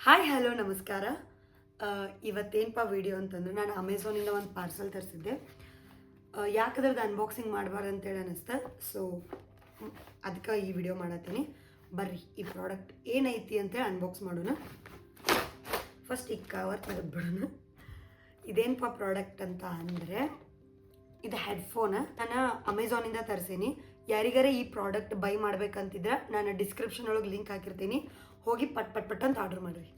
Hi hello ನಮಸ್ಕಾರ. ಇವತ್ತೇನಪ್ಪ video ಅಂತಂದ್ರೆ ನಾನು ಅಮೆಝಾನಿಂದ ಒಂದು ಪಾರ್ಸಲ್ ತರಿಸಿದ್ದೆ. ಯಾಕದ್ರದ್ದು ಅನ್ಬಾಕ್ಸಿಂಗ್ ಮಾಡಬಾರ್ದು ಅಂತೇಳಿ ಅನ್ನಿಸ್ತು. ಸೊ ಅದಕ್ಕೆ ಈ ವಿಡಿಯೋ ಮಾಡತ್ತೀನಿ. ಬರ್ರಿ ಈ ಪ್ರಾಡಕ್ಟ್ ಏನೈತಿ ಅಂತೇಳಿ ಅನ್ಬಾಕ್ಸ್ ಮಾಡೋಣ. ಫಸ್ಟ್ ಈ ಕವರ್ ತೆಗೆದ್ಬಿಡೋಣ. ಇದೇನಪ್ಪ ಪ್ರಾಡಕ್ಟ್ ಅಂತ ಅಂದರೆ ಇದು ಹೆಡ್ಫೋನ. ನಾನು ಅಮೆಝಾನಿಂದ ತರಿಸೀನಿ. ಯಾರಿಗಾರ ಈ ಪ್ರಾಡಕ್ಟ್ ಬೈ ಮಾಡ್ಬೇಕಂತಿದ್ರೆ ನಾನು ಡಿಸ್ಕ್ರಿಪ್ಷನ್ ಒಳಗೆ ಲಿಂಕ್ ಹಾಕಿರ್ತೀನಿ, ಹೋಗಿ ಪಟ್ ಅಂತ ಆರ್ಡರ್ ಮಾಡಿರಿ.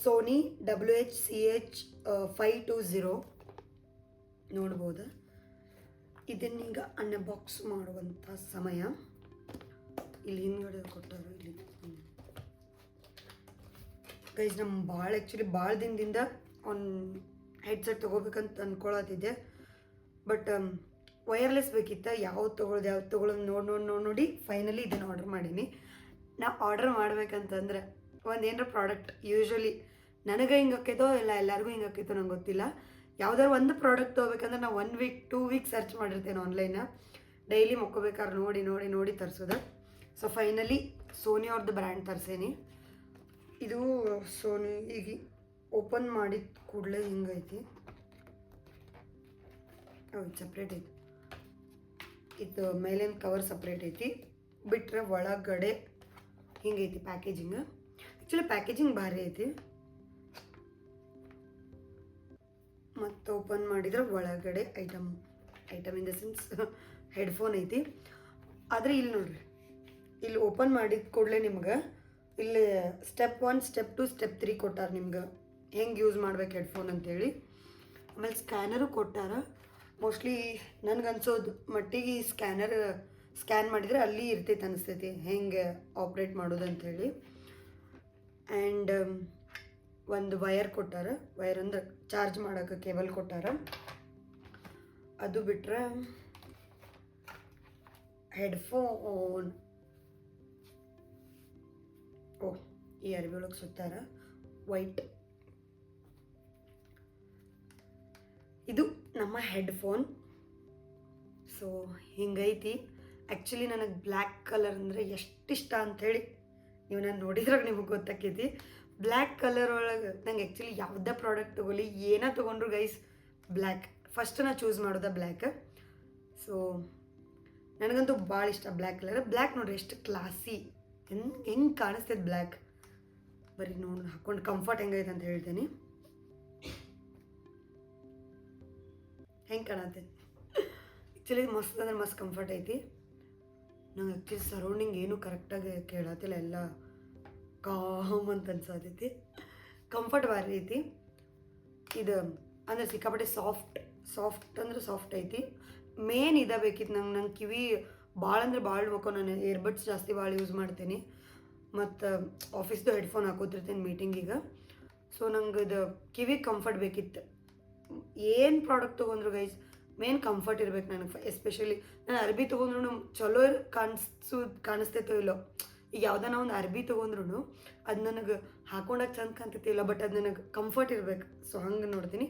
ಸೋನಿ WHCH 520 ನೋಡ್ಬೋದು. ಇದನ್ನೀಗ ಅನ್ಬಾಕ್ಸ್ ಮಾಡುವಂಥ ಸಮಯ. ಇಲ್ಲಿ ಹಿಂದ್ಗಡೆ ಕೊಟ್ಟಾರ. ಇಲ್ಲಿ ಗೈಸ್ ನಮ್ಮ ಆ್ಯಕ್ಚುಲಿ ಭಾಳ ದಿನದಿಂದ ಒಂದು ಹೆಡ್ಸೆಟ್ ತೊಗೋಬೇಕಂತ ಅಂದ್ಕೊಳತ್ತಿದ್ದೆ. ಬಟ್ ವೈರ್ಲೆಸ್ ಬೇಕಿತ್ತು. ಯಾವ್ದು ತೊಗೊಳೋದು ನೋಡಿ ಫೈನಲಿ ಇದನ್ನು ಆರ್ಡರ್ ಮಾಡೀನಿ. ನಾ ಆರ್ಡರ್ ಮಾಡ್ಬೇಕಂತಂದ್ರೆ ಒಂದು ಏನಾರ ಪ್ರಾಡಕ್ಟ್ ಯೂಶ್ವಲಿ ನನಗೆ ಹಿಂಗೆ ಆಕೈತೋ ಇಲ್ಲ ಎಲ್ಲರಿಗೂ ಹಿಂಗೆ ಆಕೈತೋ ನಂಗೆ ಗೊತ್ತಿಲ್ಲ. ಯಾವ್ದಾದ್ರು ಒಂದು ಪ್ರಾಡಕ್ಟ್ ತೊಗೋಬೇಕಂದ್ರೆ ನಾವು 1 ವೀಕ್ 2 ವೀಕ್ ಸರ್ಚ್ ಮಾಡಿರ್ತೇನೆ ಆನ್ಲೈನ. ಡೈಲಿ ಮಕ್ಕೋಬೇಕಾದ್ರೆ ನೋಡಿ ತರಿಸೋದು. ಸೊ ಫೈನಲಿ ಸೋನಿ ಅವ್ರದ್ದು ಬ್ರ್ಯಾಂಡ್ ತರಿಸೇನಿ. ಇದು ಸೋನಿ ಈಗ ಓಪನ್ ಮಾಡಿದ ಕೂಡಲೇ ಹಿಂಗೈತಿ. ಹೌದು, ಸಪ್ರೇಟ್ ಐತಿ. ಇದು ಮೇಲಿನ ಕವರ್ ಸಪ್ರೇಟ್ ಐತಿ, ಬಿಟ್ಟರೆ ಒಳಗಡೆ ಹಿಂಗೈತಿ ಪ್ಯಾಕೇಜಿಂಗ್. ಆ್ಯಕ್ಚುಲಿ ಪ್ಯಾಕೇಜಿಂಗ್ ಭಾರಿ ಐತಿ. ಮತ್ತು ಓಪನ್ ಮಾಡಿದ್ರೆ ಒಳಗಡೆ item in the sense headphone ಐತಿ. ಆದರೆ ಇಲ್ಲಿ ನೋಡ್ರಿ, ಇಲ್ಲಿ ಓಪನ್ ಮಾಡಿದ ಕೂಡಲೇ ನಿಮ್ಗೆ ಇಲ್ಲಿ ಸ್ಟೆಪ್ 1 ಸ್ಟೆಪ್ 2 ಸ್ಟೆಪ್ 3 ಕೊಟ್ಟಾರ ನಿಮ್ಗೆ ಹೆಂಗೆ ಯೂಸ್ ಮಾಡ್ಬೇಕು ಹೆಡ್ಫೋನ್ ಅಂತೇಳಿ. ಆಮೇಲೆ ಸ್ಕ್ಯಾನರು ಕೊಟ್ಟಾರ. ಮೋಸ್ಟ್ಲಿ ನನಗನ್ಸೋದು ಮಟ್ಟಿಗೆ ಈ ಸ್ಕ್ಯಾನ್ ಮಾಡಿದರೆ ಅಲ್ಲಿ ಇರ್ತೈತೆ ಅನಿಸ್ತೈತಿ ಹೆಂಗೆ ಆಪ್ರೇಟ್ ಮಾಡೋದು ಅಂಥೇಳಿ. ಆ್ಯಂಡ್ ಒಂದು ವಯರ್ ಕೊಟ್ಟಾರ. ವಯರ್ ಅಂದ್ರೆ ಚಾರ್ಜ್ ಮಾಡೋಕೆ ಕೇಬಲ್ ಕೊಟ್ಟಾರ. ಅದು ಬಿಟ್ಟರೆ ಹೆಡ್ಫೋನ್ ಈ ಅರಿವಿ ಒಳಗೆ ಸುತ್ತಾರ ವೈಟ್. ಇದು ನಮ್ಮ ಹೆಡ್ಫೋನ್. ಸೊ ಹಿಂಗೈತಿ. ಆ್ಯಕ್ಚುಲಿ ನನಗೆ ಬ್ಲ್ಯಾಕ್ ಕಲರ್ ಅಂದರೆ ಎಷ್ಟು ಇಷ್ಟ ಅಂಥೇಳಿ ನೀವು ನಾನು ನೋಡಿದ್ರಾಗ ನಿಮಗೆ ಗೊತ್ತಾಕೈತಿ. ಬ್ಲ್ಯಾಕ್ ಕಲರ್ ಒಳಗೆ ನಂಗೆ ಆ್ಯಕ್ಚುಲಿ ಯಾವುದೇ ಪ್ರಾಡಕ್ಟ್ ತೊಗೊಲಿ, ಏನೇ ತೊಗೊಂಡ್ರು ಗೈಸ್ ಬ್ಲ್ಯಾಕ್ ಫಸ್ಟ್ ನಾ ಚೂಸ್ ಮಾಡೋದ ಬ್ಲ್ಯಾಕ್. ಸೊ ನನಗಂತೂ ಭಾಳ ಇಷ್ಟ ಬ್ಲ್ಯಾಕ್ ಕಲರ್. ಬ್ಲ್ಯಾಕ್ ನೋಡ್ರಿ ಎಷ್ಟು ಕ್ಲಾಸಿ, ಹೆಂಗೆ ಕಾಣಿಸ್ತೈತೆ ಬ್ಲ್ಯಾಕ್. ಬರೀ ನೋಡಿ ಹಾಕ್ಕೊಂಡು ಕಂಫರ್ಟ್ ಹೆಂಗೈತೆ ಅಂತ ಹೇಳ್ತೇನೆ. ಹೆಂಗೆ ಕಾಣತ್ತೆ ಆ್ಯಕ್ಚುಲಿ ಮಸ್ತ್ ಅಂದ್ರೆ ಮಸ್ತ್ ಕಂಫರ್ಟ್ ಐತಿ. ನಂಗೆ ಆ್ಯಕ್ಚುಲಿ ಸರೌಂಡಿಂಗ್ ಏನೂ ಕರೆಕ್ಟಾಗಿ ಕೇಳತ್ತಿಲ್ಲ, ಎಲ್ಲ ಕಾಮ್ ಅಂತ ಅನ್ಸತೈತಿ. ಕಂಫರ್ಟ್ ಭಾರಿ ಐತಿ. ಇದು ಅಂದರೆ ಸಿಕ್ಕಾಪಟ್ಟೆ ಸಾಫ್ಟ್ ಅಂದ್ರೆ ಸಾಫ್ಟ್ ಐತಿ. ಮೇನ್ ಇದ ಬೇಕಿತ್ತು ನಂಗೆ ಕಿವಿ ಭಾಳ ಅಂದ್ರೆ ಭಾಳ ನೋಡ್ಕೊ. ನಾನು ಇಯರ್ಬಡ್ಸ್ ಜಾಸ್ತಿ ಭಾಳ ಯೂಸ್ ಮಾಡ್ತೀನಿ ಮತ್ತು ಆಫೀಸ್ದು ಹೆಡ್ಫೋನ್ ಹಾಕೋತಿರ್ತೀನಿ ಮೀಟಿಂಗಿಗೆ. ಸೊ ನಂಗೆ ಇದು ಕಿವಿ ಕಂಫರ್ಟ್ ಬೇಕಿತ್ತು. ಏನು ಪ್ರಾಡಕ್ಟ್ ತೊಗೊಂಡ್ರು ಗೈಸ್ ಮೇನ್ ಕಂಫರ್ಟ್ ಇರ್ಬೇಕು ನನಗೆ. ಎಸ್ಪೆಷಲಿ ನಾನು ಅರ್ಬಿ ತೊಗೊಂಡ್ರು ಚಲೋ ಕಾಣಿಸ್ತೈತೋ ಇಲ್ಲೋ. ಈಗ ಯಾವ್ದಾನ ಒಂದು ಅರ್ಬಿ ತೊಗೊಂಡ್ರು ಅದು ನನಗೆ ಹಾಕೊಂಡಾಗ ಚಂದ ಕಾಣ್ತೈತಿಲ್ಲ, ಬಟ್ ಅದು ನನಗೆ ಕಂಫರ್ಟ್ ಇರ್ಬೇಕು. ಸೊ ಹಂಗೆ ನೋಡ್ತೀನಿ.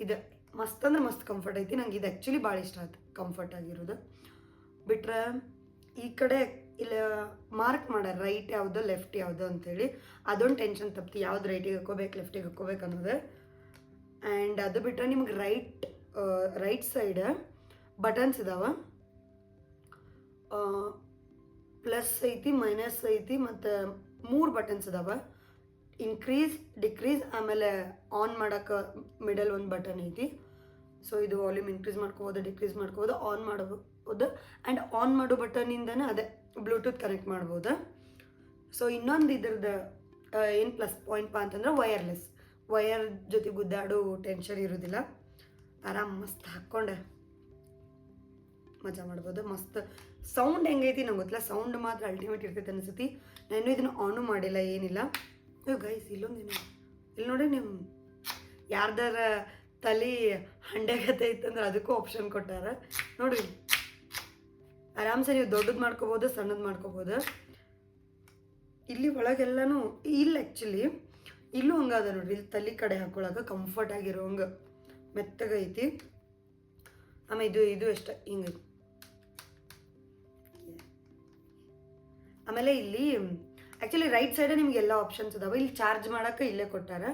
ಇದು ಮಸ್ತ್ ಅಂದ್ರೆ ಮಸ್ತ್ ಕಂಫರ್ಟ್ ಐತಿ. ನಂಗೆ ಇದು ಆ್ಯಕ್ಚುಲಿ ಭಾಳ ಇಷ್ಟ ಆಯ್ತು ಕಂಫರ್ಟ್ ಆಗಿರೋದು. ಬಿಟ್ರೆ ಈ ಕಡೆ ಇಲ್ಲ ಮಾರ್ಕ್ ಮಾಡ್ಯಾರ ರೈಟ್ ಯಾವುದು ಲೆಫ್ಟ್ ಯಾವುದು ಅಂತೇಳಿ. ಅದೊಂದು ಟೆನ್ಷನ್ ತಪ್ತಿ, ಯಾವ್ದು ರೈಟಿಗೆ ಹಾಕೋಬೇಕು ಲೆಫ್ಟಿಗೆ ಹಾಕೋಬೇಕು ಅನ್ನೋದು. ಆ್ಯಂಡ್ ಅದು ಬಿಟ್ಟರೆ ನಿಮ್ಗೆ ರೈಟ್ ಸೈಡ್ ಬಟನ್ಸ್ ಇದಾವೆ. ಪ್ಲಸ್ ಐತಿ, ಮೈನಸ್ ಐತಿ, ಮತ್ತು 3 ಬಟನ್ಸ್ ಇದಾವೆ. ಇನ್ಕ್ರೀಸ್, ಡಿಕ್ರೀಸ್, ಆಮೇಲೆ ಆನ್ ಮಾಡೋಕೆ ಮಿಡಲ್ ಒಂದು ಬಟನ್ ಐತಿ. ಸೊ ಇದು ವಾಲ್ಯೂಮ್ ಇನ್ಕ್ರೀಸ್ ಮಾಡ್ಕೋಬೋದು, ಡಿಕ್ರೀಸ್ ಮಾಡ್ಕೋಬೋದು, ಆನ್ ಮಾಡ್ಬೋದು. ಆ್ಯಂಡ್ ಆನ್ ಮಾಡೋ ಬಟನಿಂದನೇ ಅದೇ ಬ್ಲೂಟೂತ್ ಕನೆಕ್ಟ್ ಮಾಡ್ಬೋದು. ಸೊ ಇನ್ನೊಂದು ಇದ್ರದ್ದು ಏನು ಪ್ಲಸ್ ಪಾಯಿಂಟ್ಪ ಅಂತಂದ್ರೆ ವಯರ್ ಜೊತೆ ಗುದ್ದಾಡೋ ಟೆನ್ಷನ್ ಇರೋದಿಲ್ಲ. ಆರಾಮ್ ಮಸ್ತ್ ಹಾಕ್ಕೊಂಡೆ ಮಜಾ ಮಾಡ್ಬೋದು. ಮಸ್ತ್ ಸೌಂಡ್ ಹೆಂಗೈತಿ ನಂಗೆ ಗೊತ್ತಿಲ್ಲ, ಸೌಂಡ್ ಮಾತ್ರ ಅಲ್ಟಿಮೇಟ್ ಇರ್ತೈತೆ ಅನಿಸ್ತೈತಿ. ನಾನು ಇದನ್ನು ಆನು ಮಾಡಿಲ್ಲ, ಏನಿಲ್ಲ. ಗೈಸ್ ಇಲ್ಲೊಂದೇನು ಇಲ್ಲಿ ನೋಡಿ, ನೀವು ಯಾರ್ದಾರ ತಲೆ ಹಂಡೆಗತ್ತೆ ಇತ್ತಂದ್ರೆ ಅದಕ್ಕೂ ಆಪ್ಷನ್ ಕೊಟ್ಟಾರ ನೋಡಿರಿ. ಆರಾಮ್ಸೆ ನೀವು ದೊಡ್ಡದು ಮಾಡ್ಕೋಬೋದು, ಸಣ್ಣದು ಮಾಡ್ಕೋಬೋದು. ಇಲ್ಲಿ ಒಳಗೆಲ್ಲನೂ ಇಲ್ಲ ಆ್ಯಕ್ಚುಲಿ. ಇಲ್ಲೂ ಹಂಗದ ನೋಡ್ರಿ, ಇಲ್ಲಿ ತಲೆ ಕಡೆ ಹಾಕೊಳಕ್ಕೆ ಕಂಫರ್ಟ್ ಆಗಿರೋ ಹಂಗೆ ಮೆತ್ತಗೈತಿ. ಆಮೇಲೆ ಇದು ಎಷ್ಟು ಹಿಂಗೈತಿ. ಆಮೇಲೆ ಇಲ್ಲಿ ಆ್ಯಕ್ಚುಲಿ ರೈಟ್ ಸೈಡ್ ನಿಮ್ಗೆ ಎಲ್ಲ ಆಪ್ಷನ್ಸ್ ಅದಾವೆ. ಇಲ್ಲಿ ಚಾರ್ಜ್ ಮಾಡೋಕ್ಕೆ ಇಲ್ಲೇ ಕೊಟ್ಟಾರ.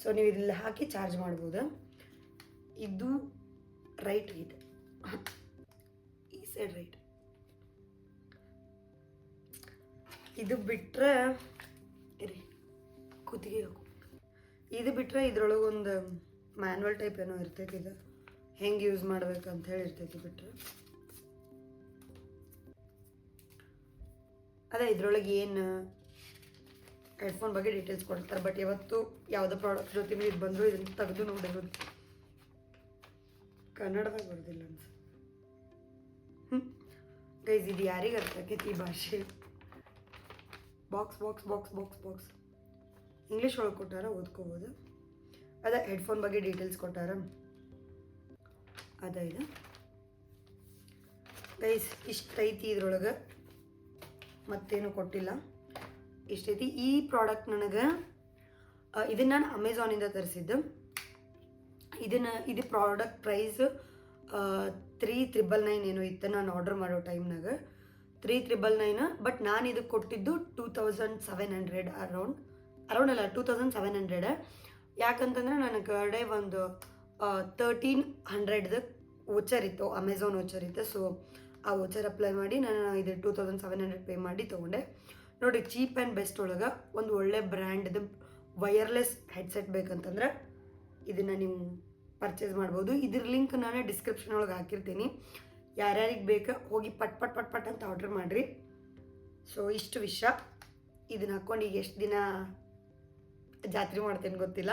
ಸೊ ನೀವು ಇಲ್ಲಿ ಹಾಕಿ ಚಾರ್ಜ್ ಮಾಡ್ಬೋದು. ಇದು ರೈಟ್ ಇದೆ, ಈ ಸೈಡ್ ರೈಟ್. ಇದು ಬಿಟ್ಟರೆ ಇರಿ ಕುತ್ತಿಗೆ ಇದು ಬಿಟ್ಟರೆ ಇದ್ರೊಳಗೆ ಒಂದು ಮ್ಯಾನ್ಯಲ್ ಟೈಪ್ ಏನೋ ಇರ್ತೈತಿ. ಇದು ಹೆಂಗೆ ಯೂಸ್ ಮಾಡ್ಬೇಕಂತ ಹೇಳಿ ಇರ್ತೈತಿ. ಬಿಟ್ಟರೆ ಅದೇ ಇದ್ರೊಳಗೆ ಏನು ಹೆಡ್ಫೋನ್ ಬಗ್ಗೆ ಡೀಟೇಲ್ಸ್ ಕೊಡ್ತಾರೆ. ಬಟ್ ಯಾವತ್ತು ಯಾವುದೋ ಪ್ರಾಡಕ್ಟ್ ಜೊತೆ ಇದು ಬಂದರೂ ಇದನ್ನು ತೆಗೆದು ನೋಡಿರೋದು. ಕನ್ನಡದಾಗ ಬರೋದಿಲ್ಲ ಅನ್ಸ. ಗೈಸ್ ಇದು ಯಾರಿಗೆ ಅರ್ಥ ಆಕೈತಿ ಈ ಭಾಷೆ? Box box box box box English ಒಳಗೆ ಕೊಟ್ಟಾರ, ಓದ್ಕೋಬೋದು. ಅದೇ ಹೆಡ್ಫೋನ್ ಬಗ್ಗೆ ಡೀಟೇಲ್ಸ್ ಕೊಟ್ಟಾರ. ಅದ ಇದು ಗೈಸ್ ಇಷ್ಟೈತಿ. ಇದ್ರೊಳಗೆ ಮತ್ತೇನು ಕೊಟ್ಟಿಲ್ಲ, ಇಷ್ಟೈತಿ. ಈ ಪ್ರಾಡಕ್ಟ್ ನನಗೆ ಇದನ್ನು ನಾನು ಅಮೆಝಾನಿಂದ ತರಿಸಿದ್ದು. ಇದು ಪ್ರಾಡಕ್ಟ್ ಪ್ರೈಸ್ 3,999 ಏನೋ ಇತ್ತು ನಾನು ಆರ್ಡರ್ ಮಾಡೋ ಟೈಮ್ನಾಗ. 3,999. ಬಟ್ ನಾನು ಇದಕ್ಕೆ ಕೊಟ್ಟಿದ್ದು 2,700 ಅರೌಂಡ್ ಅಲ್ಲ 2,700. ಯಾಕಂತಂದ್ರೆ ನನ್ನ ಕಡೆ ಒಂದು 1,300 ವೋಚರ್ ಇತ್ತು, ಅಮೆಝಾನ್ ವೋಚರ್ ಇತ್ತು. ಸೊ ಆ ವೋಚರ್ ಅಪ್ಲೈ ಮಾಡಿ ನಾನು ಇದು 2,700 ಪೇ ಮಾಡಿ ತೊಗೊಂಡೆ. ನೋಡಿ, ಚೀಪ್ ಆ್ಯಂಡ್ ಬೆಸ್ಟ್ ಒಳಗೆ ಒಂದು ಒಳ್ಳೆ ಬ್ರ್ಯಾಂಡ್ದು ವೈರ್ಲೆಸ್ ಹೆಡ್ಸೆಟ್ ಬೇಕಂತಂದ್ರೆ ಇದನ್ನು ನೀವು ಪರ್ಚೇಸ್ ಮಾಡ್ಬೋದು. ಇದ್ರ ಲಿಂಕ್ ನಾನು ಡಿಸ್ಕ್ರಿಪ್ಷನ್ ಒಳಗೆ ಹಾಕಿರ್ತೀನಿ. ಯಾರ್ಯಾರಿಗೆ ಬೇಕು ಹೋಗಿ ಪಟ್ ಪಟ್ ಪಟ್ ಪಟ್ ಅಂತ ಆರ್ಡ್ರ್ ಮಾಡಿರಿ. ಸೊ ಇಷ್ಟು ವಿಷಯ. ಇದನ್ನ ಹಾಕ್ಕೊಂಡು ಈಗ ಎಷ್ಟು ದಿನ ಜಾತ್ರೆ ಮಾಡ್ತೇನೆ ಗೊತ್ತಿಲ್ಲ,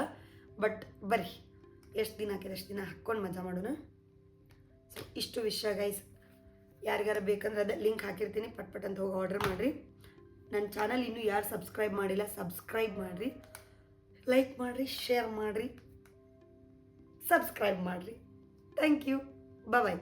ಬಟ್ ಬರ್ರಿ ಎಷ್ಟು ದಿನ ಹಾಕಿದ್ರೆ ಎಷ್ಟು ದಿನ ಹಾಕ್ಕೊಂಡು ಮಜಾ ಮಾಡೋಣ. ಸೊ ಇಷ್ಟು ವಿಷಯ ಗೈಸ್. ಯಾರಿಗಾರ ಬೇಕಂದ್ರೆ ಅದೇ ಲಿಂಕ್ ಹಾಕಿರ್ತೀನಿ, ಪಟ್ ಪಟ್ ಅಂತ ಹೋಗಿ ಆರ್ಡ್ರ್ ಮಾಡಿರಿ. ನನ್ನ ಚಾನಲ್ ಇನ್ನೂ ಯಾರು ಸಬ್ಸ್ಕ್ರೈಬ್ ಮಾಡಿಲ್ಲ, ಸಬ್ಸ್ಕ್ರೈಬ್ ಮಾಡಿರಿ, ಲೈಕ್ ಮಾಡಿರಿ, ಶೇರ್ ಮಾಡಿರಿ, ಸಬ್ಸ್ಕ್ರೈಬ್ ಮಾಡಿರಿ. Thank you, bye.